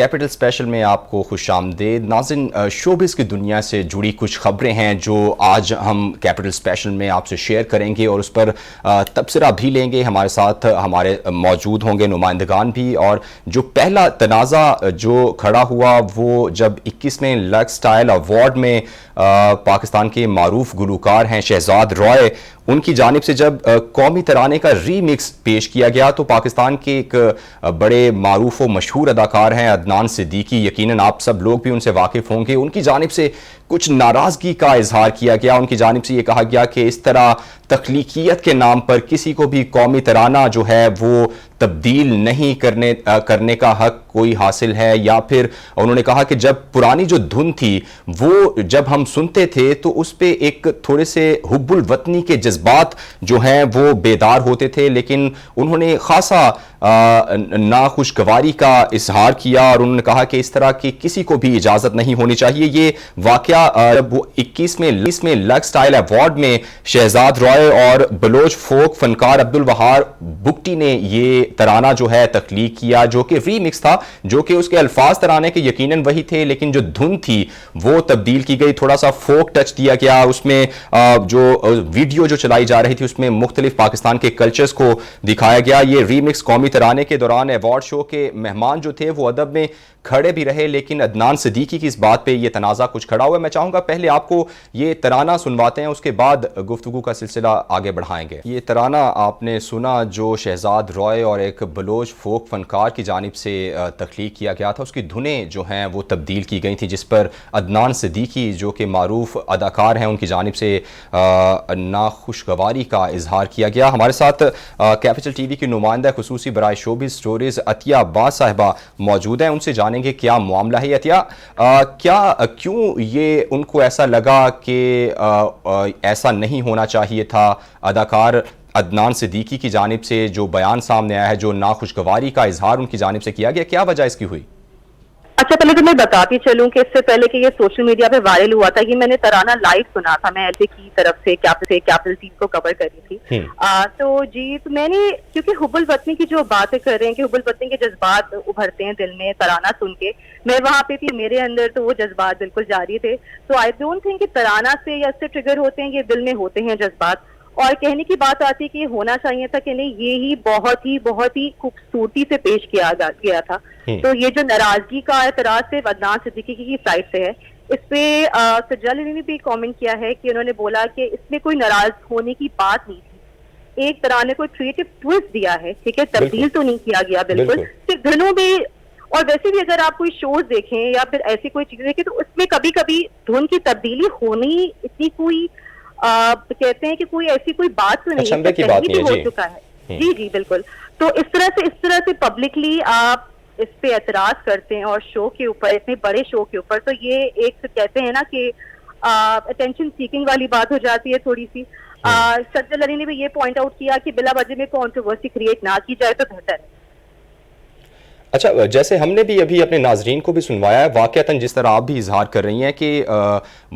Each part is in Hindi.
कैपिटल स्पेशल में आपको खुशामदीद। नाज़रीन, शोबिज़ की दुनिया से जुड़ी कुछ खबरें हैं जो आज हम कैपिटल स्पेशल में आपसे शेयर करेंगे और उस पर तबसरा भी लेंगे। हमारे साथ हमारे मौजूद होंगे नुमाइंदगान भी। और जो पहला तनाज़ा जो खड़ा हुआ वो जब 21वें लक्स स्टाइल अवार्ड में पाकिस्तान के मारूफ गुलूकार हैं शहजाद रॉय, उनकी जानिब से जब कौमी तराने का रीमिक्स पेश किया गया तो पाकिस्तान के एक बड़े मारूफ व मशहूर अदाकार हैं अदनान सिद्दीकी, यकीनन आप सब लोग भी उनसे वाकिफ़ होंगे, उनकी जानिब से कुछ नाराज़गी का इजहार किया गया। उनकी जानिब से ये कहा गया कि इस तरह तख्लीकियत के नाम पर किसी को भी कौमी तराना जो है वो तब्दील नहीं करने का हक कोई हासिल है। या फिर उन्होंने कहा कि जब पुरानी जो धुन थी वो जब हम सुनते थे तो उस पर एक थोड़े से हुब्बुल वतनी के जज्बात जो हैं वो बेदार होते थे, लेकिन उन्होंने खासा नाखुशगवारी का इजहार किया और उन्होंने कहा कि इस तरह की किसी को भी इजाज़त नहीं होनी चाहिए। ये वाकया जब वो 21वें लक्स स्टाइल अवार्ड में शहजाद रॉय और बलोच फोक फनकार अब्दुल वहाब बुगटी ने ये तराना जो है तख्लीक किया, जो कि रीमिक्स था, जो कि उसके अल्फाज तराने के यकीनन वही थे लेकिन जो धुन थी वो तब्दील की गई, थोड़ा सा फोक टच दिया गया उसमें। जो वीडियो जो चलाई जा रही थी उसमें मुख्तलिफ पाकिस्तान के कल्चर्स को दिखाया गया। ये रीमिक्स कौमी तराने के दौरान अवार्ड शो के मेहमान जो थे वो अदब में खड़े भी रहे, लेकिन अदनान सिद्दीकी की इस बात पे ये तनाज़ा कुछ खड़ा हुआ है। मैं चाहूँगा पहले आपको ये तराना सुनवाते हैं, उसके बाद गुफ्तगू का सिलसिला आगे बढ़ाएंगे। ये तराना आपने सुना जो शहजाद रॉय और एक बलोच फोक फनकार की जानिब से तख्लीक किया गया था, उसकी धुनें जो हैं वो तब्दील की गई थी, जिस पर अदनान सिद्दीकी जो कि मारूफ अदाकार हैं उनकी जानिब से नाखुशगवारी का इजहार किया गया। हमारे साथ कैपिटल टीवी की नुमाइंदा खुसूसी बराए शोबिज़ स्टोरीज़ अतिया अब्बास साहिबा मौजूद हैं, उनसे जानेंगे क्या मामला है। अतिया, क्यों ये उनको ऐसा लगा कि ऐसा नहीं होना चाहिए था? अदाकार अदनान सिद्दीकी की जानिब से जो बयान सामने आया है, जो नाखुशगवारी का इजहार उनकी जानिब से किया गया, क्या वजह इसकी हुई? अच्छा, पहले तो मैं बताती चलूं कि इससे पहले कि ये सोशल मीडिया पे वायरल हुआ था कि मैंने तराना लाइव सुना था, मैं एलपी की तरफ से कैपिटल टीम को कवर कर रही थी। तो जी, तो मैंने क्योंकि हुब्बुल वतनी की जो बातें कर रहे हैं कि हुब्बुल वतनी के जज्बात उभरते हैं दिल में तराना सुन के, मैं वहां पे थी, मेरे अंदर तो वो जज्बात बिल्कुल जारी थे। तो आई डोंट थिंक कि तराना से या इससे ट्रिगर होते हैं, ये दिल में होते हैं जज्बात। और कहने की बात आती है कि होना चाहिए था कि नहीं, ये ही बहुत ही खूबसूरती से पेश किया गया था। तो ये जो नाराजगी का एतराज सिर्फ अदनान सिद्दीकी की साइड से है। इस पे सज्जाद ने भी कमेंट किया है कि उन्होंने बोला कि इसमें कोई नाराज होने की बात नहीं थी, एक तरह ने कोई क्रिएटिव ट्विस्ट दिया है, ठीक है, तब्दील तो नहीं किया गया बिल्कुल। सिर्फ धुनों में, और वैसे भी अगर आप कोई शोज देखें या फिर ऐसी कोई चीजें देखें तो उसमें कभी कभी धुन की तब्दीली होनी इतनी कोई कहते हैं कि कोई ऐसी कोई बात तो नहीं है, पहले भी हो चुका है। जी जी बिल्कुल। तो इस तरह से पब्लिकली आप इस पे एतराज करते हैं और शो के ऊपर, इतने बड़े शो के ऊपर, तो ये एक कहते हैं ना कि अटेंशन सीकिंग वाली बात हो जाती है थोड़ी सी। सज्जद अली ने भी ये पॉइंट आउट किया कि बिला वजह में कंट्रोवर्सी क्रिएट ना की जाए तो बेहतर है। अच्छा, जैसे हमने भी अभी अपने नाजरीन को भी सुनवाया है, वाक़तन जिस तरह आप भी इजहार कर रही हैं कि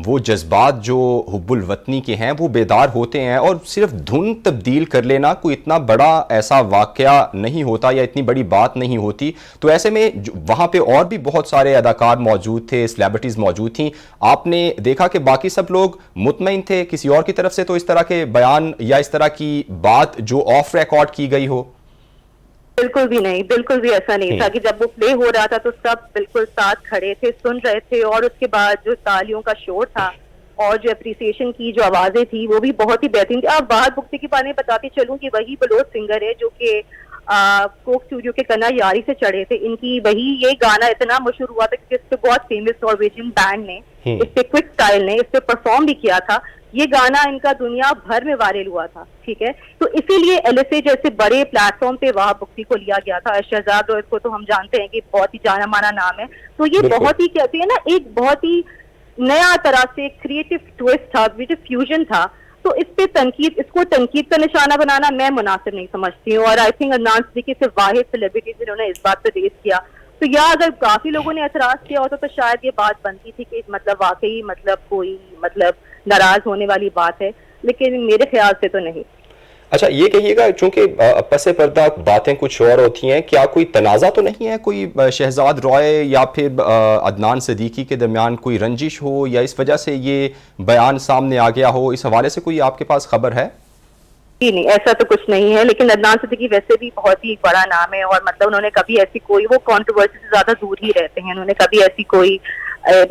वो जज्बात जो हुब्बुल वतनी के हैं वो बेदार होते हैं और सिर्फ धुन तब्दील कर लेना कोई इतना बड़ा ऐसा वाक़या नहीं होता या इतनी बड़ी बात नहीं होती। तो ऐसे में वहाँ पे और भी बहुत सारे अदाकार मौजूद थे, सेलिब्रिटीज़ मौजूद थी, आपने देखा कि बाकी सब लोग मुतमईन थे किसी और की तरफ से तो इस तरह के बयान या इस तरह की बात जो ऑफ रिकॉर्ड की गई हो? बिल्कुल भी नहीं, बिल्कुल भी ऐसा नहीं था कि जब वो प्ले हो रहा था तो सब बिल्कुल साथ खड़े थे, सुन रहे थे, और उसके बाद जो तालियों का शोर था और जो अप्रिसिएशन की जो आवाजें थी वो भी बहुत ही बेहतरीन थी। अब वहाब बुगटी के बारे में बताती चलूं कि वही बलोच सिंगर है जो कि कोक स्टूडियो के कन्ना यारी से चढ़े थे। इनकी वही ये गाना इतना मशहूर हुआ था कि इस पे बहुत फेमस नॉर्वेजियन बैंड ने, इस पे क्विक स्टाइल ने इस पे परफॉर्म भी किया था। ये गाना इनका दुनिया भर में वायरल हुआ था, ठीक है। तो इसीलिए एलएसए जैसे बड़े प्लेटफॉर्म पे वहाब बुगटी को लिया गया था। शहजाद रॉय को तो हम जानते हैं कि बहुत ही जाना माना नाम है, तो ये बहुत ही कहते हैं ना एक बहुत ही नया तरह से क्रिएटिव ट्विस्ट था, फ्यूजन था। तो इस पे तनकीद, इसको तनकीद का निशाना बनाना मैं मुनासिब नहीं समझती हूँ। और आई थिंक अदनान सिद्दीकी सिर्फ वाहिद सेलिब्रिटी जिन्होंने इस बात पर रेस किया, तो या अगर काफी लोगों ने एतराज किया होता तो शायद ये बात बनती थी कि मतलब वाकई मतलब कोई मतलब नाराज होने वाली बात है, लेकिन मेरे ख्याल से तो नहीं। अच्छा ये कहिएगा, चूंकि पसे पर्दा बातें कुछ और होती हैं, क्या कोई तनाज़ा तो नहीं है कोई शहजाद रॉय या फिर अदनान सिद्दीकी के दरमियान कोई रंजिश हो, या इस वजह से ये बयान सामने आ गया हो? इस हवाले से कोई आपके पास खबर है? जी नहीं, ऐसा तो कुछ नहीं है, लेकिन अदनान सिद्दीकी वैसे भी बहुत ही बड़ा नाम है और मतलब उन्होंने कभी ऐसी कोई, वो कंट्रोवर्सी से ज्यादा दूर ही रहते हैं, उन्होंने कभी ऐसी कोई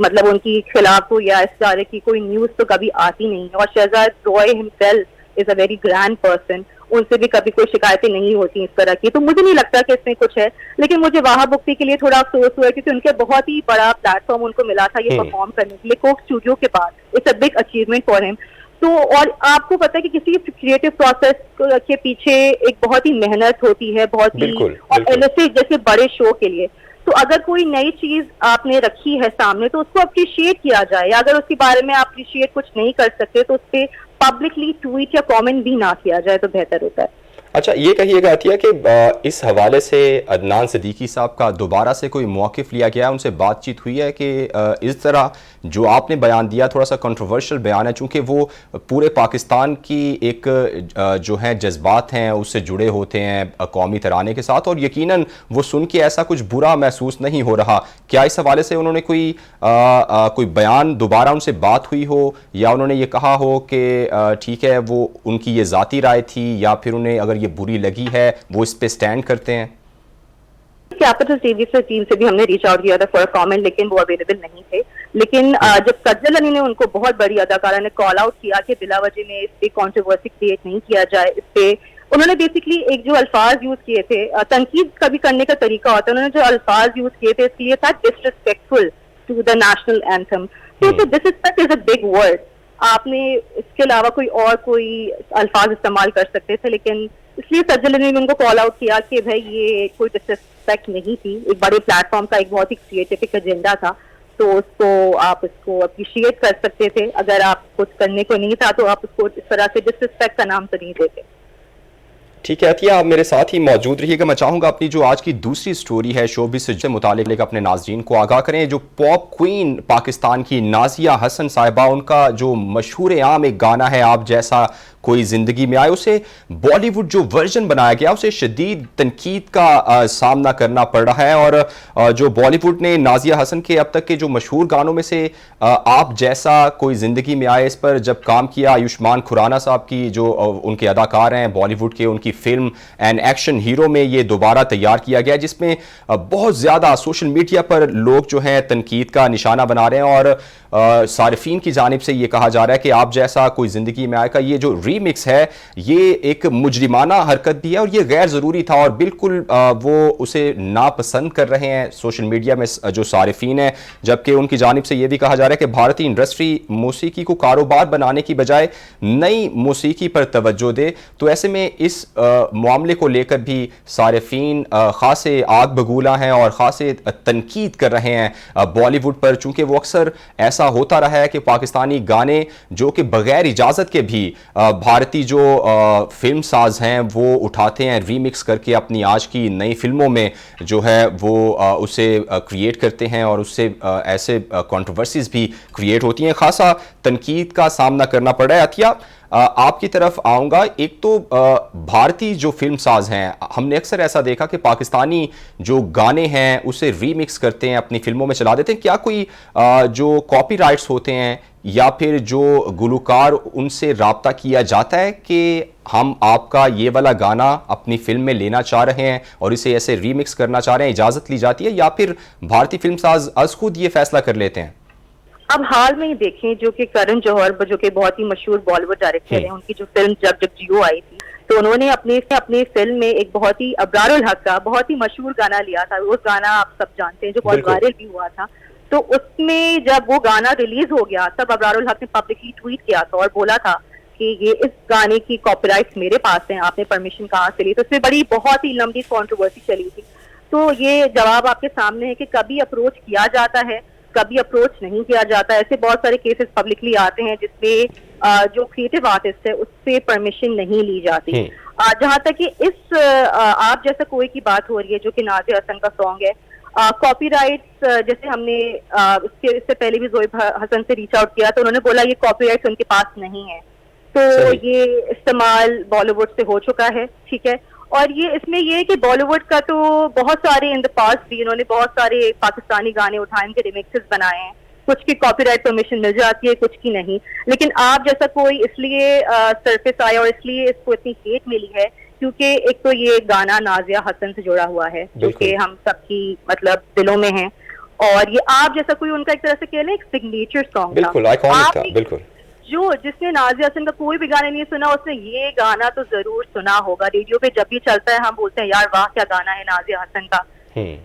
मतलब उनकी खिलाफ हो या इस तरह की कोई न्यूज तो कभी आती नहीं है। और Shehzad Roy himself is a very grand person, उनसे भी कभी कोई शिकायतें नहीं होती इस तरह की, तो मुझे नहीं लगता कि इसमें कुछ है। लेकिन मुझे वाहा मुफ्ती के लिए थोड़ा अफसोस हुआ क्योंकि उनके बहुत ही बड़ा प्लेटफॉर्म उनको मिला था ये परफॉर्म करने के लिए कोक स्टूडियो के पास। It's a big achievement for him. तो और आपको पता है कि किसी क्रिएटिव प्रोसेस के पीछे एक बहुत ही मेहनत होती है, बहुत ही, और ऐसे जैसे बड़े शो के लिए तो अगर कोई नई चीज आपने रखी है सामने तो उसको अप्रिशिएट किया जाए, या अगर उसके बारे में आप अप्रिशिएट कुछ नहीं कर सकते तो उस पर पब्लिकली ट्वीट या कमेंट भी ना किया जाए तो बेहतर होता है। अच्छा ये कहिएगा अतिया कि इस हवाले से अदनान सिद्दीकी साहब का दोबारा से कोई मौक़िफ़ लिया गया है, उनसे बातचीत हुई है कि इस तरह जो आपने बयान दिया थोड़ा सा कंट्रोवर्शियल बयान है, चूँकि वो पूरे पाकिस्तान की एक जो है जज्बात हैं उससे जुड़े होते हैं कौमी तराने के साथ, और यकीनन वो सुन के ऐसा कुछ बुरा महसूस नहीं हो रहा। क्या इस हवाले से उन्होंने कोई बयान दोबारा उनसे बात हुई हो, या उन्होंने ये कहा हो कि ठीक है वो उनकी ये ज़ाती राय थी, या फिर उन्हें अगर ये बुरी लगी है वो इस पे स्टैंड करते हैं? कैपिटल टीवी से टीम से भी हमने रीच आउट किया था फॉर कमेंट, लेकिन वो अवेलेबल नहीं थे। लेकिन जब सज्जल अली ने उनको, बहुत बड़ी अदाकारा ने कॉल आउट किया कि बिला वजह में इस पे कंट्रोवर्सी क्रिएट नहीं किया जाए, इस पे उन्होंने बेसिकली एक जो अल्फाज यूज किए थे, तनकीद कभी करने का तरीका होता है, उन्होंने जो अल्फाज यूज किए थे इसके लिए था disrespectful to the national anthem. तो disrespect is a big word, आपने इसके अलावा कोई अल्फाज इस्तेमाल कर सकते थे, लेकिन इसलिए सज्जल अली ने उनको कॉल आउट किया कि भाई ये कोई डिसरिस्पेक्ट नहीं थी, एक बड़े प्लेटफॉर्म का एक बहुत ही क्रिएटिव एजेंडा था, तो उसको आप इसको अप्रिशिएट कर सकते थे। अगर आप कुछ करने को नहीं था तो आप उसको इस तरह से डिसरिस्पेक्ट का नाम तो नहीं देते। ठीक है अतिया, आप मेरे साथ ही मौजूद रहिएगा। मैं चाहूँगा अपनी जो आज की दूसरी स्टोरी है शोबिस से मुतालिक अपने नाज़रीन को आगाह करें। जो पॉप क्वीन पाकिस्तान की नाजिया हसन साहिबा, उनका जो मशहूर आम एक गाना है आप जैसा कोई ज़िंदगी में आए, उसे बॉलीवुड जो वर्जन बनाया गया उसे शदीद तनकीद का सामना करना पड़ रहा है। और जो बॉलीवुड ने नाजिया हसन के अब तक के जो मशहूर गानों में से आप जैसा कोई ज़िंदगी में आए, इस पर जब काम किया आयुष्मान खुराना साहब की जो उनके अदाकार हैं बॉलीवुड के, उनकी फिल्म एंड एक्शन हीरो में ये दोबारा तैयार किया गया, जिसमें बहुत ज़्यादा सोशल मीडिया पर लोग जो हैं तनकीद का निशाना बना रहे हैं, और सारिफीन की जानिब से ये कहा जा रहा है कि आप जैसा कोई ज़िंदगी में आएगा ये जो रीमिक्स है ये एक मुजरिमाना हरकत भी है और ये गैर ज़रूरी था, और बिल्कुल वो उसे नापसंद कर रहे हैं सोशल मीडिया में जो सारिफीन है। जबकि उनकी जानिब से ये भी कहा जा रहा है कि भारतीय इंडस्ट्री मौसीकी को कारोबार बनाने की बजाय नई मौसीकी पर तवज्जो दे। तो ऐसे में इस मामले को लेकर भी सारिफीन खासे आग बगूला हैं और खासे तनकीद कर रहे हैं बॉलीवुड पर, चूँकि वो अक्सर ऐसा होता रहा है कि पाकिस्तानी गाने जो कि बगैर इजाज़त के भी भारतीय जो फिल्म साज हैं वो उठाते हैं, रीमिक्स करके अपनी आज की नई फिल्मों में जो है वो उसे क्रिएट करते हैं, और उससे ऐसे कंट्रोवर्सीज भी क्रिएट होती हैं। खासा तनकीद का सामना करना पड़ रहा है। अतिया, आपकी तरफ आऊँगा। एक तो भारतीय जो फिल्म साज हैं, हमने अक्सर ऐसा देखा कि पाकिस्तानी जो गाने हैं उसे रीमिक्स करते हैं, अपनी फिल्मों में चला देते हैं। क्या कोई जो कॉपीराइट्स होते हैं या फिर जो गुलकार उनसे राब्ता किया जाता है कि हम आपका ये वाला गाना अपनी फिल्म में लेना चाह रहे हैं और इसे ऐसे रीमिक्स करना चाह रहे हैं, इजाज़त ली जाती है, या फिर भारतीय फिल्म साज अज खुद ये फैसला कर लेते हैं? अब हाल में ही देखें जो कि करण जौहर जो कि बहुत ही मशहूर बॉलीवुड डायरेक्टर हैं, उनकी जो फिल्म जब जब जियो आई थी तो उन्होंने अपनी फिल्म में एक बहुत ही अबरारुल हक का बहुत ही मशहूर गाना लिया था। उस गाना आप सब जानते हैं जो बहुत वायरल भी हुआ था। तो उसमें जब वो गाना रिलीज हो गया तब अबरारुल हक ने पब्लिकली ट्वीट किया था और बोला था कि ये इस गाने की कॉपीराइट्स मेरे पास हैं, आपने परमिशन कहाँ से ली। तो इसमें बड़ी बहुत ही लंबी कंट्रोवर्सी चली थी। तो ये जवाब आपके सामने है कि कभी अप्रोच किया जाता है, कभी अप्रोच नहीं किया जाता। ऐसे बहुत सारे केसेस पब्लिकली आते हैं जिसमें जो क्रिएटिव आर्टिस्ट है उससे परमिशन नहीं ली जाती। जहां तक कि इस आप जैसा कोई की बात हो रही है जो कि नाज़िया हसन का सॉन्ग है, कॉपीराइट्स जैसे हमने इससे पहले भी ज़ोएब हसन से रीच आउट किया तो उन्होंने बोला ये कॉपीराइट्स उनके पास नहीं है। तो ये इस्तेमाल बॉलीवुड से हो चुका है, ठीक है। और ये इसमें ये है कि बॉलीवुड का तो बहुत सारे इन द पास्ट भी इन्होंने बहुत सारे पाकिस्तानी गाने उठाए, इनके रिमिक्सेस बनाए हैं, कुछ की कॉपीराइट परमिशन मिल जाती है, कुछ की नहीं। लेकिन आप जैसा कोई इसलिए सरफेस आया और इसलिए इसको इतनी हेट मिली है क्योंकि एक तो ये गाना नाजिया हसन से जुड़ा हुआ है जो कि हम सबकी मतलब दिलों में है, और ये आप जैसा कोई उनका एक तरह से कह लें एक सिग्नेचर सॉन्ग था। बिल्कुल जो जिसने नाजिया हसन का कोई भी गाना नहीं सुना उसने ये गाना तो जरूर सुना होगा। रेडियो पे जब भी चलता है हम बोलते हैं यार वाह क्या गाना है नाजिया हसन का।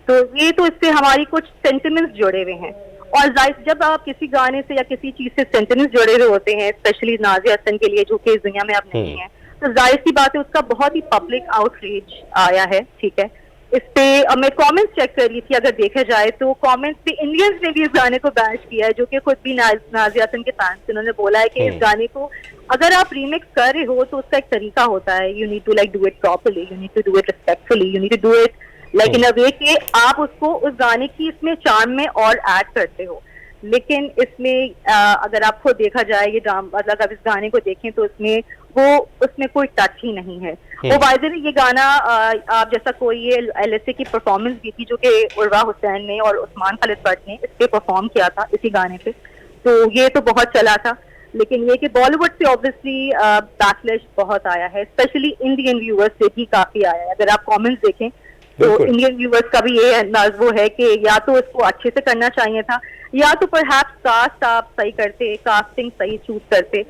तो ये तो इससे हमारी कुछ सेंटिमेंट्स जुड़े हुए हैं, और जाहिर जब आप किसी गाने से या किसी चीज से सेंटिमेंट्स जुड़े हुए होते हैं, स्पेशली नाजिया हसन के लिए जो कि इस दुनिया में अब नहीं है, तो जाहिर सी बात है उसका बहुत ही पब्लिक आउटरीच आया है, ठीक है। इस पे मैं कमेंट्स चेक कर रही थी, अगर देखा जाए तो कमेंट्स पे इंडियंस ने भी इस गाने को बैश किया है, जो कि खुद भी नाजिया हसन के फैंस थे। उन्होंने बोला है कि इस गाने को अगर आप रीमिक्स कर रहे हो तो उसका एक तरीका होता है, you need to like do it properly, you need to do it respectfully, you need to do it like in a way कि आप उसको उस गाने की इसमें चार्म में और ऐड करते हो। लेकिन इसमें अगर आपको देखा जाए ये मतलब आप इस गाने को देखें तो उसमें कोई टच ही नहीं है। वो वायदे ये गाना आप जैसा कोई ये LSA की परफॉर्मेंस भी थी जो कि उर्वा हुसैन ने और उस्मान खालिद भट्ट ने इस पे परफॉर्म किया था इसी गाने पे, तो ये तो बहुत चला था। लेकिन ये कि बॉलीवुड से ऑब्वियसली बैकलैश बहुत आया है, स्पेशली इंडियन व्यूअर्स से भी काफी आया है। अगर आप कमेंट्स देखें तो इंडियन व्यूअर्स का भी ये अंदाज वो है कि या तो इसको अच्छे से करना चाहिए था, या तो परहैप्स कास्ट आप सही करते, कास्टिंग सही चूज करते,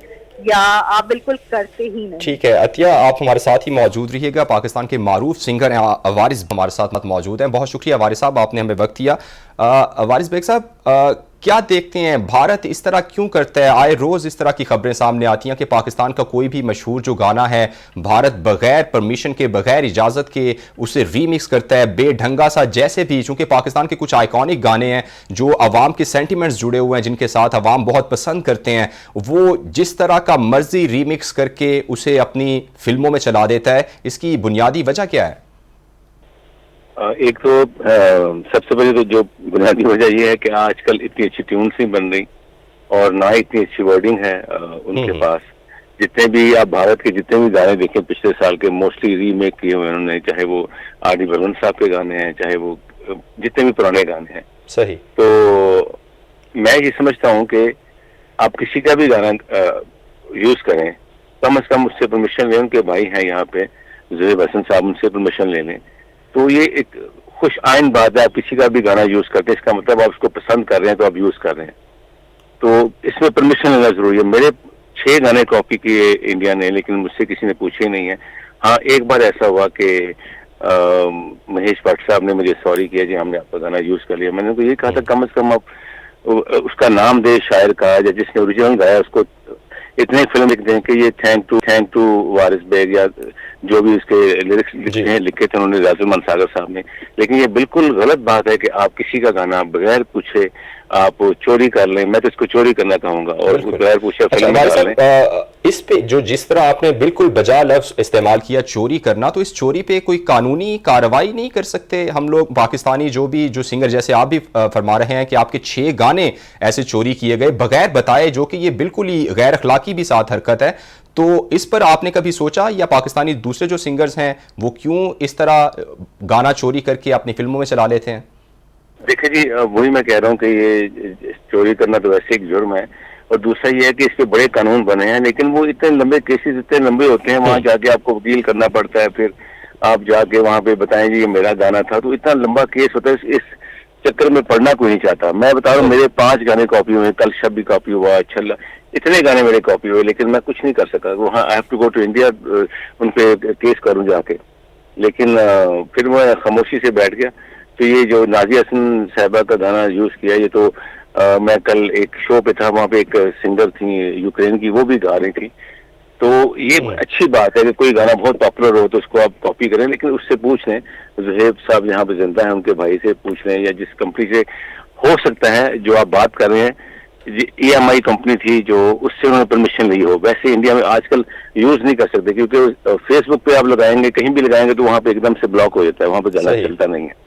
या आप बिल्कुल करते ही नहीं। ठीक है अतिया, आप हमारे साथ ही मौजूद रहिएगा। पाकिस्तान के मारूफ सिंगर हैं वारिस हमारे साथ मौजूद हैं। बहुत शुक्रिया वारिस साहब, आपने हमें वक्त दिया। वारिस बेग साहब, क्या देखते हैं भारत इस तरह क्यों करता है? आए रोज़ इस तरह की खबरें सामने आती हैं कि पाकिस्तान का कोई भी मशहूर जो गाना है भारत बगैर परमिशन के, बगैर इजाज़त के उसे रीमिक्स करता है बेढंगा सा। जैसे भी चूँकि पाकिस्तान के कुछ आइकॉनिक गाने हैं जो अवाम के सेंटिमेंट्स जुड़े हुए हैं, जिनके साथ अवाम बहुत पसंद करते हैं, वो जिस तरह का मर्जी रीमिक्स करके उसे अपनी फिल्मों में चला देता है, इसकी बुनियादी वजह क्या है? एक तो सबसे पहले तो जो बुनियादी वजह ये है कि आजकल इतनी अच्छी ट्यून्स नहीं बन रही और ना इतनी अच्छी वर्डिंग है उनके पास। जितने भी आप भारत के जितने भी गाने देखें पिछले साल के, मोस्टली रीमेक किए हुए उन्होंने, चाहे वो R.D. बर्मन साहब के गाने हैं, चाहे वो जितने भी पुराने गाने हैं। सही। तो मैं ये समझता हूँ कि आप किसी का भी गाना यूज करें, कम से कम उससे परमिशन लें। उनके भाई हैं यहाँ पे ज़ुहैब हसन साहब, उनसे परमिशन ले लें। तो ये एक खुश आइन बात है, आप किसी का भी गाना यूज करते हैं, इसका मतलब आप उसको पसंद कर रहे हैं तो आप यूज कर रहे हैं, तो इसमें परमिशन लेना जरूरी है। मेरे 6 गाने कॉपी किए इंडिया ने, लेकिन मुझसे किसी ने पूछे नहीं है। हाँ, एक बार ऐसा हुआ कि महेश भट्ट साहब ने मुझे सॉरी किया जी हमने आपका गाना यूज कर लिया। मैंने उनको ये कहा था कम से कम आप उसका नाम दे शायर का, या जिसने ओरिजिनल गाया उसको इतने फिल्म लिखते हैं कि ये थैंक टू वारिस बेग, या जो भी उसके लिरिक्स लिखे थे उन्होंने राजुल सागर साहब ने। लेकिन ये बिल्कुल गलत बात है कि आप किसी का गाना बगैर पूछे आप चोरी कर लें। मैं तो इसको चोरी करना चाहूंगा और बगैर पूछे फिल्म डाल लें। इस पे जिस तरह आपने बिल्कुल बजा लफ्ज इस्तेमाल किया चोरी करना, तो इस चोरी पे कोई कानूनी कार्रवाई नहीं कर सकते हम लोग पाकिस्तानी जो सिंगर, जैसे आप भी फरमा रहे हैं कि आपके 6 गाने ऐसे चोरी किए गए बगैर बताए, जो कि ये बिल्कुल ही गैर अखलाकी भी साथ हरकत है। तो इस पर आपने कभी सोचा, या पाकिस्तानी दूसरे जो सिंगर्स हैं वो क्यों इस तरह गाना चोरी करके अपनी फिल्मों में चला लेते हैं? देखिए जी, वही मैं कह रहा हूँ कि ये चोरी करना तो वैसे एक जुर्म है, और दूसरा ये है कि इस पे बड़े कानून बने हैं, लेकिन वो इतने लंबे केसेस इतने लंबे होते हैं, वहाँ जाके आपको वकील करना पड़ता है, फिर आप जाके वहाँ पे बताएं जी ये मेरा गाना था, तो इतना लंबा केस होता है। इस चक्कर में पढ़ना कोई नहीं चाहता। मैं बता रहा हूँ मेरे 5 गाने कॉपी हुए, कल शब भी कॉपी हुआ, छल्ला, इतने गाने मेरे कॉपी हुए, लेकिन मैं कुछ नहीं कर सका। वहाँ I have to go to India, उन पे केस करूँ जाके। लेकिन फिर मैं खामोशी से बैठ गया। तो ये जो नाजिया हसन साहिबा का गाना यूज किया, ये तो मैं कल एक शो पे था, वहाँ पे एक सिंगर थी यूक्रेन की, वो भी गा रही थी। तो ये अच्छी बात है कि कोई गाना बहुत पॉपुलर हो तो उसको आप कॉपी करें, लेकिन उससे पूछ लें, ज़ुहैब साहब यहाँ पे जिंदा है, उनके भाई से पूछ लें, या जिस कंपनी से हो सकता है जो आप बात कर रहे हैं, EMI कंपनी थी जो, उससे उन्होंने परमिशन ली हो। वैसे इंडिया में आजकल यूज नहीं कर सकते, क्योंकि फेसबुक पे आप लगाएंगे, कहीं भी लगाएंगे तो वहाँ पे एकदम से ब्लॉक हो जाता है, वहाँ पे गाना चलता नहीं है।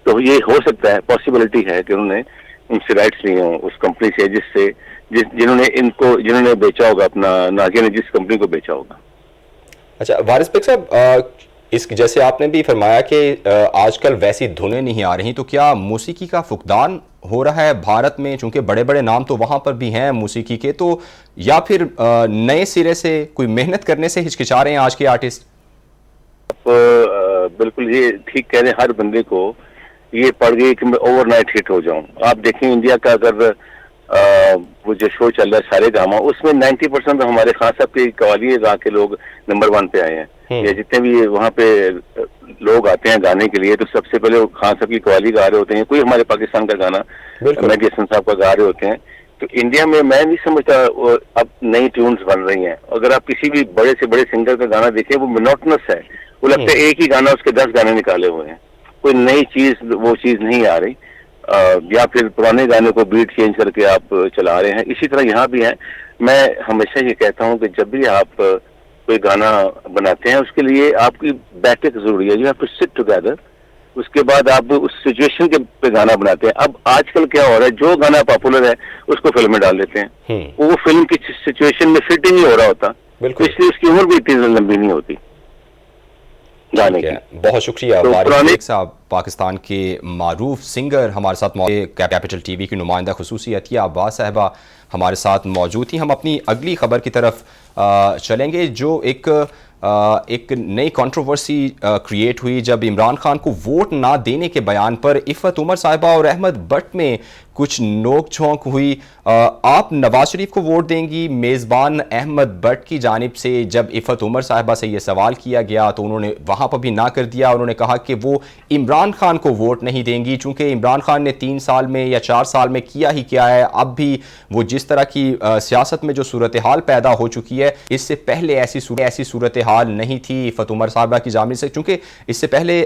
तो ये हो सकता है, पॉसिबिलिटी है कि उन्होंने उनसे राइट्स लिए हों उस कंपनी से, जिससे जिन्होंने बेचा होगा अपना, नाकिया ने जिस कंपनी को बेचा होगा। अच्छा वारिस बेग साहब, इस जैसे आपने भी फरमाया कि आजकल वैसी धुनें नहीं आ रही, तो क्या मौसीकी का फुकदान हो रहा है भारत में, चूंकि बड़े बड़े नाम तो वहां पर भी हैं मौसीकी के, तो या फिर नए सिरे से कोई मेहनत करने से हिचकिचा रहे हैं आज के आर्टिस्ट? आप बिल्कुल ये ठीक कह रहे हैं, हर बंदे को ये पड़ गई कि मैं ओवरनाइट हिट हो जाऊं। आप देखें इंडिया का अगर वो जो शो चल रहा है सारे गामा, उसमें 90% हमारे खान साहब की कवाली गा के लोग नंबर 1 पे आए हैं। या जितने भी वहाँ पे लोग आते हैं गाने के लिए, तो सबसे पहले वो खान साहब की कवाली गा रहे होते हैं, कोई हमारे पाकिस्तान का गाना मेहदी हसन साहब का गा रहे होते हैं। तो इंडिया में मैं नहीं समझता अब नई ट्यून्स बन रही हैं। अगर आप किसी भी बड़े से बड़े सिंगर का गाना देखें, वो मोनोटोनस है, वो लगता है एक ही गाना उसके 10 गाने निकाले हुए हैं, कोई नई चीज वो चीज नहीं आ रही। या फिर पुराने गाने को बीट चेंज करके आप चला रहे हैं। इसी तरह यहाँ भी है। मैं हमेशा ये कहता हूँ कि जब भी आप कोई गाना बनाते हैं, उसके लिए आपकी बैठक जरूरी है। You have to sit together, उसके बाद आप उस सिचुएशन के पे गाना बनाते हैं। अब आजकल क्या हो रहा है, जो गाना पॉपुलर है उसको फिल्म में डाल देते हैं, वो फिल्म की सिचुएशन में फिट ही नहीं हो रहा होता, इसलिए उसकी उम्र भी इतनी लंबी नहीं होती गाने की। बहुत शुक्रिया तो वारिस बेग साहब, पाकिस्तान के मारूफ सिंगर हमारे साथ मौजूद, कैपिटल टीवी की नुमाइंदा खुसूसी अतिया अब्बास साहबा हमारे साथ मौजूद थी। हम अपनी अगली खबर की तरफ चलेंगे, जो एक नई कंट्रोवर्सी क्रिएट हुई जब इमरान खान को वोट ना देने के बयान पर इफ़त उमर साहिबा और अहमद भट्ट में कुछ नोक झोंक हुई। आप नवाज शरीफ को वोट देंगी? मेज़बान अहमद भट्ट की जानिब से जब इफ़त उमर साहिबा से ये सवाल किया गया तो उन्होंने वहाँ पर भी ना कर दिया। उन्होंने कहा कि वो इमरान खान को वोट नहीं देंगी, चूँकि इमरान खान ने 3 साल में या 4 साल में किया ही क्या है। अब भी वो जिस तरह की सियासत में जो सूरत हाल पैदा हो चुकी है, इससे पहले ऐसी सूरत हाल नहीं थी इफ़त उमर साहिबा की जानिब से, क्योंकि इससे पहले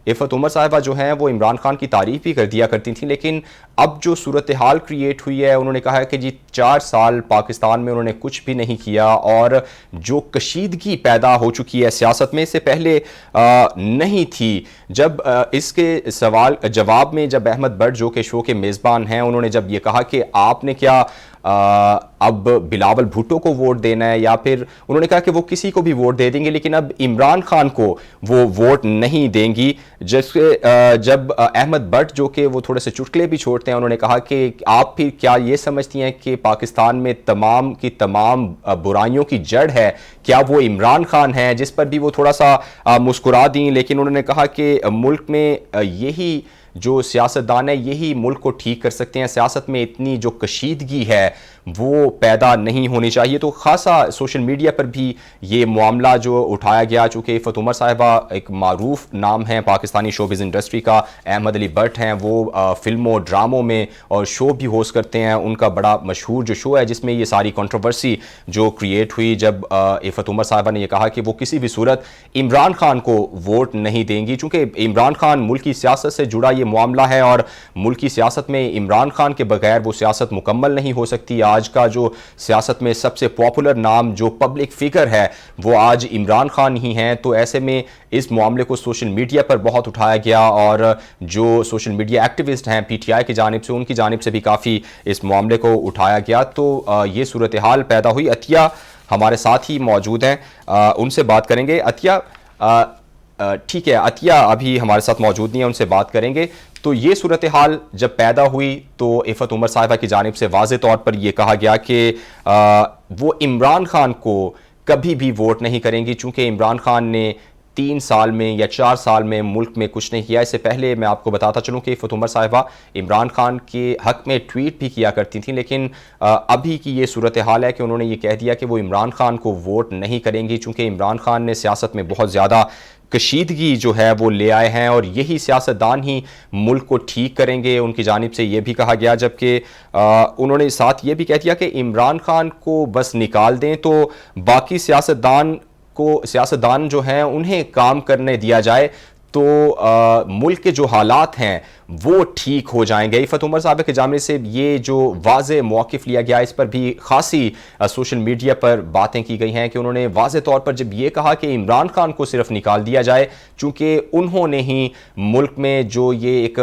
इफ़त उमर साहिबा जो हैं वो इमरान खान की तारीफ भी कर दिया करती थी। लेकिन अब जो सूरत हाल क्रिएट हुई है, उन्होंने कहा है कि जी 4 साल पाकिस्तान में उन्होंने कुछ भी नहीं किया, और जो कशीदगी पैदा हो चुकी है सियासत में, इससे पहले नहीं थी। जब इसके सवाल जवाब में जब अहमद भट्ट जो कि शो के मेज़बान हैं, उन्होंने जब ये कहा कि आपने क्या अब बिलावल भुट्टो को वोट देना है, या फिर उन्होंने कहा कि वो किसी को भी वोट दे देंगे लेकिन अब इमरान खान को वो वोट नहीं देंगी। जब अहमद भट्ट जो कि वो थोड़े से चुटकुले भी छोड़ते हैं, उन्होंने कहा कि आप फिर क्या ये समझती हैं कि पाकिस्तान में तमाम की तमाम बुराइयों की जड़ है, क्या वो इमरान खान है? जिस पर भी वो थोड़ा सा मुस्कुरा दी, लेकिन उन्होंने कहा कि मुल्क में यही जो सियासतदान है यही मुल्क को ठीक कर सकते हैं, सियासत में इतनी जो कशीदगी है वो पैदा नहीं होनी चाहिए। तो ख़ासा सोशल मीडिया पर भी ये मामला जो उठाया गया, चूँकि इफ़त उमर साहिबा एक मारूफ नाम है पाकिस्तानी शोबिज़ इंडस्ट्री का, अहमद अली भट्ट हैं वो फिल्मों ड्रामों में और शो भी होस्ट करते हैं, उनका बड़ा मशहूर जो शो है जिसमें ये सारी कंट्रोवर्सी जो क्रिएट हुई जब इफ़त उमर साहिबा ने यह कहा कि वो किसी भी सूरत इमरान खान को वोट नहीं देंगी, चूँकि इमरान खान मुल्क की सियासत से जुड़ा ये मामला है और मुल्क की सियासत में इमरान खान के बगैर वो सियासत मुकम्मल नहीं हो सकती। आज का जो सियासत में सबसे पॉपुलर नाम जो पब्लिक फिगर है वो आज इमरान खान ही हैं। तो ऐसे में इस मामले को सोशल मीडिया पर बहुत उठाया गया और जो सोशल मीडिया एक्टिविस्ट हैं पीटीआई की जानिब से, उनकी जानिब से भी काफ़ी इस मामले को उठाया गया। तो ये सूरत हाल पैदा हुई। अतिया हमारे साथ ही मौजूद हैं, उनसे बात करेंगे। अतिया ठीक है, अतिया अभी हमारे साथ मौजूद नहीं है, उनसे बात करेंगे। तो ये सूरत हाल जब पैदा हुई तो इफ़त उमर साहिबा की जानिब से वाज़े तौर पर यह कहा गया कि वो इमरान खान को कभी भी वोट नहीं करेंगी, चूँकि इमरान खान ने 3 साल में या 4 साल में मुल्क में कुछ नहीं किया। इससे पहले मैं आपको बताता चलूँ कि इफ़त उमर साहिबा इमरान खान के हक़ में ट्वीट भी किया करती थी, लेकिन अभी की ये सूरत हाल है कि उन्होंने ये कह दिया कि वो इमरान खान को वोट नहीं करेंगी, चूँकि इमरान खान ने सियासत में बहुत ज़्यादा कशीदगी जो है वो ले आए हैं और यही सियासतदान ही मुल्क को ठीक करेंगे, उनकी जानिब से ये भी कहा गया। जबकि उन्होंने साथ ये भी कह दिया कि इमरान खान को बस निकाल दें तो बाकी सियासतदान जो हैं उन्हें काम करने दिया जाए, तो मुल्क के जो हालात हैं वो ठीक हो जाएंगे। इफ़त उमर साहब के जानिब से ये जो वाज़े मौक़िफ़ लिया गया, इस पर भी खासी सोशल मीडिया पर बातें की गई हैं कि उन्होंने वाज़े तौर पर जब ये कहा कि इमरान खान को सिर्फ निकाल दिया जाए, चूँकि उन्होंने ही मुल्क में जो ये एक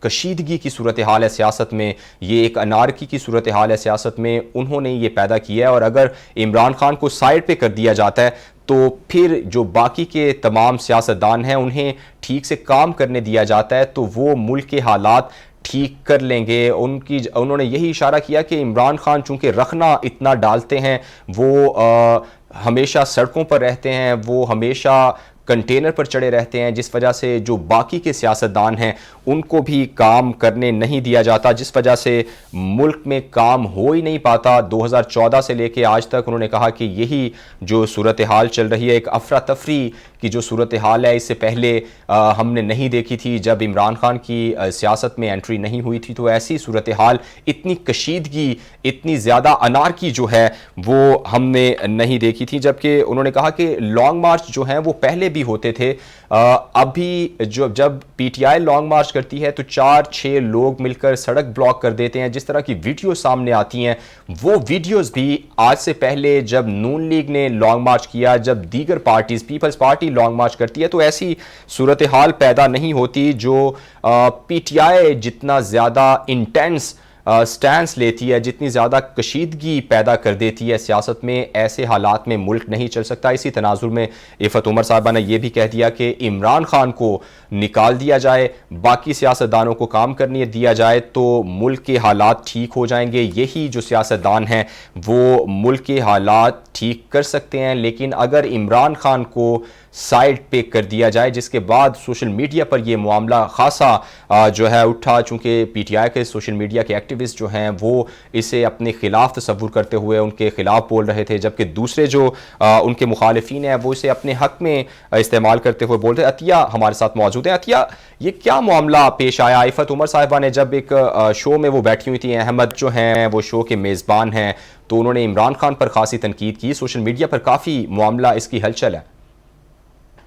कशीदगी की सूरत हाल है सियासत में, ये एक अनारकी की सूरत हाल है सियासत में, उन्होंने ये पैदा किया है। और अगर इमरान खान को साइड पे कर दिया जाता है तो फिर जो बाकी के तमाम सियासतदान हैं उन्हें ठीक से काम करने दिया जाता है तो वो मुल्क के हालात ठीक कर लेंगे। उन्होंने यही इशारा किया कि इमरान खान चूंकि रखना इतना डालते हैं, वो हमेशा सड़कों पर रहते हैं, वो हमेशा कंटेनर पर चढ़े रहते हैं, जिस वजह से जो बाकी के सियासतदान हैं उनको भी काम करने नहीं दिया जाता, जिस वजह से मुल्क में काम हो ही नहीं पाता। 2014 से लेके आज तक उन्होंने कहा कि यही जो सूरत हाल चल रही है, एक अफरा तफरी की जो सूरत हाल है, इससे पहले हमने नहीं देखी थी। जब इमरान खान की सियासत में एंट्री नहीं हुई थी तो ऐसी सूरत हाल, इतनी कशीदगी, इतनी ज़्यादा अनारकी जो है वो हमने नहीं देखी थी। जबकि उन्होंने कहा कि लॉन्ग मार्च जो हैं वो पहले भी होते थे, अभी जब पीटीआई लॉन्ग मार्च करती है तो 4-6 लोग मिलकर सड़क ब्लॉक कर देते हैं। जिस तरह की वीडियो सामने आती हैं वो वीडियोस भी आज से पहले जब नून लीग ने लॉन्ग मार्च किया, जब दीगर पार्टीज, पीपल्स पार्टी लॉन्ग मार्च करती है तो ऐसी सूरत हाल पैदा नहीं होती जो पीटीआई जितना ज़्यादा इंटेंस स्टैंस लेती है, जितनी ज़्यादा कशीदगी पैदा कर देती है सियासत में, ऐसे हालात में मुल्क नहीं चल सकता। इसी तनाजुर में इफ़त उमर साहबा ने यह भी कह दिया कि इमरान खान को निकाल दिया जाए, बाकी सियासतदानों को काम करने दिया जाए तो मुल्क के हालात ठीक हो जाएंगे। यही जो सियासतदान हैं वो मुल्क के हालात ठीक कर सकते हैं। लेकिन अगर इमरान खान को साइड पे कर दिया जाए, जिसके बाद सोशल मीडिया पर यह मामला खासा जो है उठा, चूँकि पीटीआई के सोशल मीडिया के एक्टिविस्ट जो हैं वो इसे अपने खिलाफ तस्वुर करते हुए उनके खिलाफ बोल रहे थे, जबकि दूसरे जो उनके मुखालिफिन हैं वो इसे अपने हक में इस्तेमाल करते हुए बोल रहे। अतिया हमारे साथ मौजूद है। अतिया, ये क्या मामला पेश आया? इफ़त उमर साहिबा ने जब एक शो में वो बैठी हुई थी, अहमद जो हैं वो शो के मेज़बान हैं, तो उन्होंने इमरान खान पर खासी तनकीद की, सोशल मीडिया पर काफ़ी मामला इसकी हलचल है।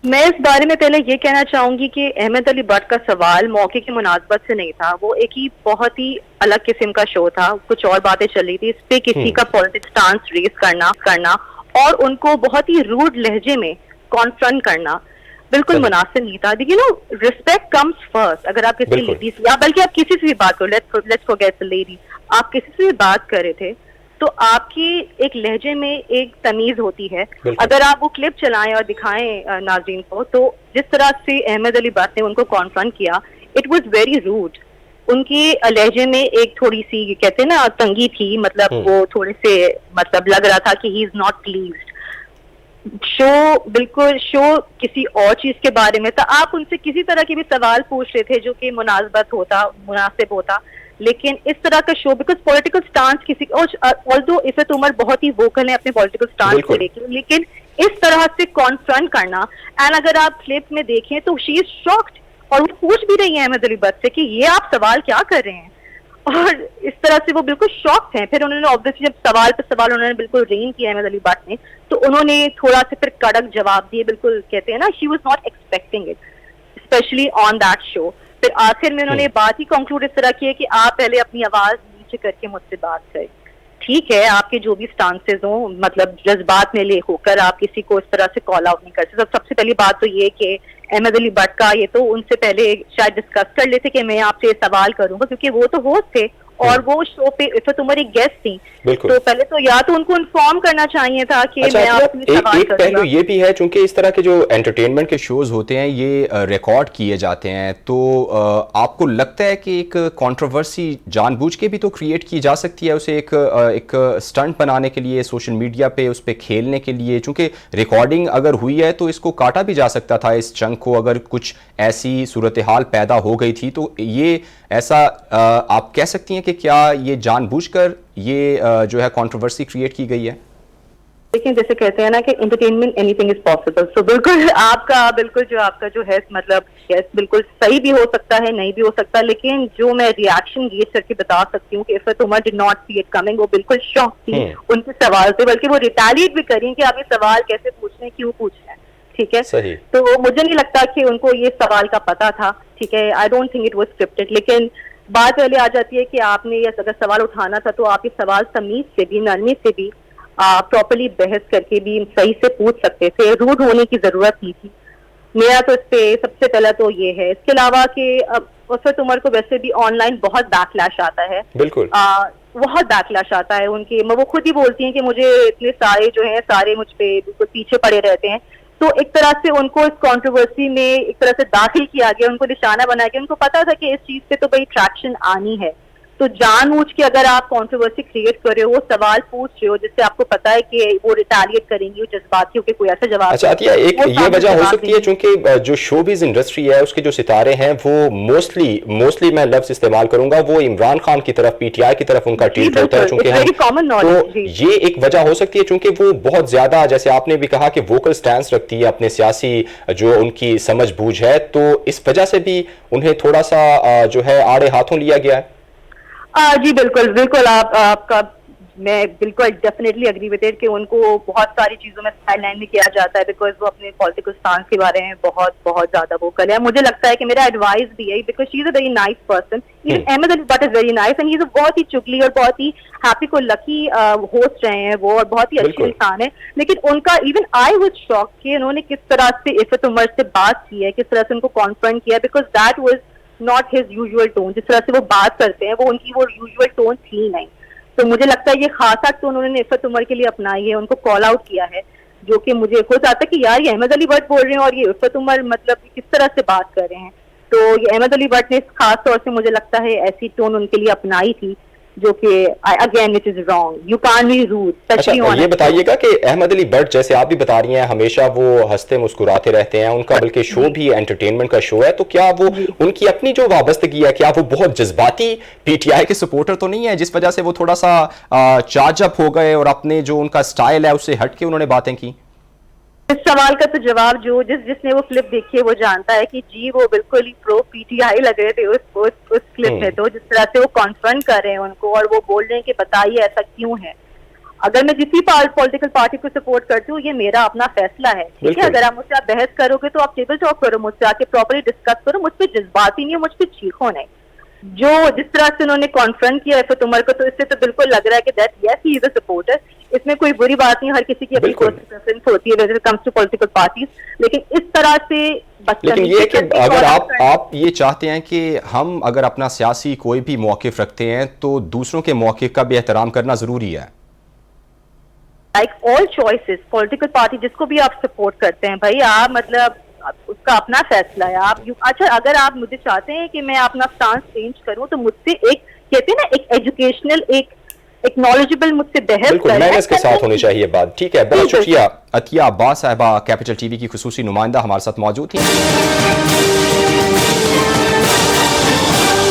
मैं इस बारे में पहले ये कहना चाहूंगी कि अहमद अली भट्ट का सवाल मौके की मुनासबत से नहीं था, वो एक ही बहुत ही अलग किस्म का शो था, कुछ और बातें चल रही थी। इस पे किसी का पॉलिटिक्स स्टांस रेस करना और उनको बहुत ही रूड लहजे में कॉन्फ्रंट करना बिल्कुल मुनासिब नहीं था। देखिए रिस्पेक्ट कम्स फर्स्ट। अगर आप किसी लेडीज या बल्कि आप किसी से भी बात करो, लेट्स फॉरगेट द लेडी, आप किसी से भी बात कर रहे थे तो आपकी एक लहजे में एक तमीज होती है। अगर आप वो क्लिप चलाएं और दिखाएं नाज़रीन को, तो जिस तरह से अहमद अली भट्ट ने उनको कॉन्फ्रंट किया, इट वाज वेरी रूड। उनके लहजे में एक थोड़ी सी कहते हैं ना तंगी थी, मतलब वो थोड़े से मतलब लग रहा था कि he is not pleased. Show किसी और चीज के बारे में था। आप उनसे किसी तरह के भी सवाल पूछ रहे थे जो कि मुनासिब होता, लेकिन इस तरह का शो बिकॉज पॉलिटिकल स्टांस किसी ऑल्दो इफ़त उमर बहुत ही वोकल है अपने पॉलिटिकल स्टांस को लेकर, लेकिन इस तरह से कॉन्फ्रंट करना, एंड अगर आप क्लिप में देखें तो शी इज शॉक्ड और वो पूछ भी रही है अहमद अली भट्ट से कि ये आप सवाल क्या कर रहे हैं, और इस तरह से वो बिल्कुल शॉक्ड हैं। फिर उन्होंने ऑब्वियसली जब सवाल पे सवाल उन्होंने बिल्कुल रेन किया अहमद अली भट्ट ने, तो उन्होंने थोड़ा सा फिर कड़क जवाब दिए। बिल्कुल कहते हैं ना, she was not expecting it specially on that show. फिर आखिर में उन्होंने बात ही कंक्लूड इस तरह की है कि आप पहले अपनी आवाज नीचे करके मुझसे बात करें। ठीक है, आपके जो भी स्टांसेस हो, मतलब जज्बात में ले होकर आप किसी को इस तरह से कॉल आउट नहीं कर सकते। सबसे पहली बात तो ये कि अहमद अली भट्ट का ये तो उनसे पहले शायद डिस्कस कर लेते कि मैं आपसे सवाल करूंगा, क्योंकि वो तो होस्ट थे और वो शो पे इफ़त उमर एक गेस्ट थी, तो पहले तो या तो उनको इन्फॉर्म करना चाहिए था कि मैं आपसे सवाल एक पहलू ये भी है, चूंकि इस तरह के जो एंटरटेनमेंट के शोज होते हैं ये रिकॉर्ड किए जाते हैं, तो आपको लगता है कि एक कंट्रोवर्सी जानबूझ के भी तो क्रिएट की जा सकती है, उसे एक स्टंट बनाने के लिए, सोशल मीडिया पे उस पर खेलने के लिए? चूंकि रिकॉर्डिंग अगर हुई है तो इसको काटा भी जा सकता था, इस चंक को, अगर कुछ ऐसी सूरत हाल पैदा हो गई थी तो ये ऐसा आप कह सकती हैं कि क्या ये जानबूझकर ये जो है कंट्रोवर्सी क्रिएट की गई है? लेकिन जैसे कहते हैं ना कि एंटरटेनमेंट एनीथिंग इज पॉसिबल, तो बिल्कुल आपका जो है मतलब बिल्कुल सही भी हो सकता है, नहीं भी हो सकता, लेकिन जो मैं रिएक्शन गेज करके बता सकती हूँ कि Iffat Umar did not see it coming. वो बिल्कुल शॉक थी उनके सवाल से, बल्कि वो रिटेलिएट भी करें कि आप ये सवाल कैसे पूछ रहे हैं, क्यों पूछ रहे हैं। ठीक है, सही। तो मुझे नहीं लगता कि उनको ये सवाल का पता था। ठीक है, I don't think it was scripted. लेकिन बात पहले आ जाती है कि आपने ये अगर सवाल उठाना था तो आप ये सवाल तमीज से भी, नरमी से भी, प्रॉपर्ली बहस करके भी सही से पूछ सकते थे। रूड होने की जरूरत नहीं थी। मेरा तो इस पे सबसे पहला तो ये है। इसके अलावा कि उर्फत उमर को वैसे भी ऑनलाइन बहुत बैकलैश आता है, बिल्कुल बहुत बैकलैश आता है उनके। वो खुद ही बोलती हैं कि मुझे इतने सारे जो है सारे मुझ पे बिल्कुल पीछे पड़े रहते हैं। तो एक तरह से उनको इस कंट्रोवर्सी में एक तरह से दाखिल किया गया, उनको निशाना बनाया गया। उनको पता था कि इस चीज से तो बड़ी ट्रैक्शन आनी है, तो जानबूझ के अगर आप कंट्रोवर्सी क्रिएट कर रहे हो, वो सवाल पूछ रहे हो जिससे आपको पता है कि वो रिटेलिएट करेंगी, वो जज्बाती होकर कोई ऐसा जवाब। अच्छा अतिया, एक ये वजह हो सकती है क्योंकि जो शोबिज इंडस्ट्री है उसके जो सितारे हैं वो मोस्टली मैं लफ्ज इस्तेमाल करूंगा, वो इमरान खान की तरफ, पीटीआई की तरफ उनका टिल्ट होता है चूंकि तो ये एक वजह हो सकती है क्योंकि वो बहुत ज्यादा, जैसे आपने भी कहा कि वोकल स्टैंस रखती है, अपने सियासी जो उनकी समझ बूझ है, तो इस वजह से भी उन्हें थोड़ा सा जो है आड़े हाथों लिया गया है। जी बिल्कुल आपका मैं बिल्कुल डेफिनेटली एग्री विद इट कि उनको बहुत सारी चीजों में साइडलाइन भी किया जाता है बिकॉज वो अपने पॉलिटिकल स्टांस के बारे में बहुत ज्यादा वोकल है। मुझे लगता है कि मेरा एडवाइस भी है because she is a very nice person, even Ahmed Ali but is very nice and he is बहुत ही चुगली और बहुत ही हैप्पी को लकी होस्ट रहे हैं वो, और बहुत ही अच्छे इंसान है। लेकिन उनका इवन आई वाज शॉक कि उन्होंने किस तरह से इफ़त उमर से बात की है, किस तरह से उनको कॉन्फ्रंट किया, because that was not his usual tone. जिस तरह से वो बात करते हैं वो उनकी वो यूजुअल टोन थी नहीं। तो मुझे लगता है ये खासा टोन उन्होंने इफ़त उमर के लिए अपनाई है, उनको कॉल आउट किया है, जो कि मुझे हो जाता है कि यार ये अहमद अली भट्ट बोल रहे हैं और ये इफ़त उमर मतलब किस तरह से बात कर रहे हैं। तो ये अहमद अली भट्ट ने खास तौर से मुझे लगता है ऐसी टोन उनके लिए अपनाई थी जो कि again which is wrong, you can't be rude. अच्छा, ये बताइएगा कि अहमद अली भट्ट जैसे आप भी बता रही हैं हमेशा वो हंसते मुस्कुराते रहते हैं, उनका बल्कि शो भी एंटरटेनमेंट का शो है, तो क्या वो उनकी अपनी जो वाबस्तगी है, क्या वो बहुत जज्बाती पीटीआई के सपोर्टर तो नहीं है जिस वजह से वो थोड़ा सा चार्ज अप हो गए और अपने जो उनका स्टाइल है उससे हट के उन्होंने बातें की? इस सवाल का तो जवाब जो जिसने वो क्लिप देखी है वो जानता है कि जी वो बिल्कुल ही प्रो पीटीआई लग रहे थे उस क्लिप में। तो जिस तरह से वो कॉन्फ्रंट कर रहे हैं उनको और वो बोल रहे हैं कि बताइए ऐसा क्यों है। अगर मैं जिस भी पॉलिटिकल पार्टी को सपोर्ट करती हूँ ये मेरा अपना फैसला है, ठीक है। अगर आप मुझसे आप बहस करोगे तो आप टेबल टॉक करो, मुझसे आके प्रॉपर्ली डिस्कस करो, मुझ पर जज्बाती नहीं हो, मुझ पर चीखो नहीं। जो जिस तरह से उन्होंने कॉन्फ्रंट किया इफ़त उमर को, तो इससे तो बिल्कुल लग रहा है कि that yes he is a supporter. इसमें कोई बुरी बात नहीं, हर किसी की अपनी प्रेफरेंस होती है when it comes to political parties, लेकिन इस तरह से लेकिन ये कि अगर आप ये चाहते हैं कि हम अगर अपना सियासी कोई भी मौक़िफ़ रखते हैं तो दूसरों के मौक़िफ़ का भी एहतराम करना जरूरी है। Like all choices, political party जिसको भी आप सपोर्ट करते हैं भाई, आप मतलब उसका अपना फैसला है। आप अच्छा अगर आप मुझे चाहते हैं कि मैं अपना स्टांस चेंज करूं तो मुझसे एक कहते हैं ना एक एजुकेशनल एक नॉलेजेबल मुझसे बहस करें, इसके साथ होनी चाहिए बात। ठीक है, बहुत शुक्रिया। अतिया अब्बास साहिबा कैपिटल टीवी की खुसूसी नुमाइंदा हमारे साथ मौजूद थी।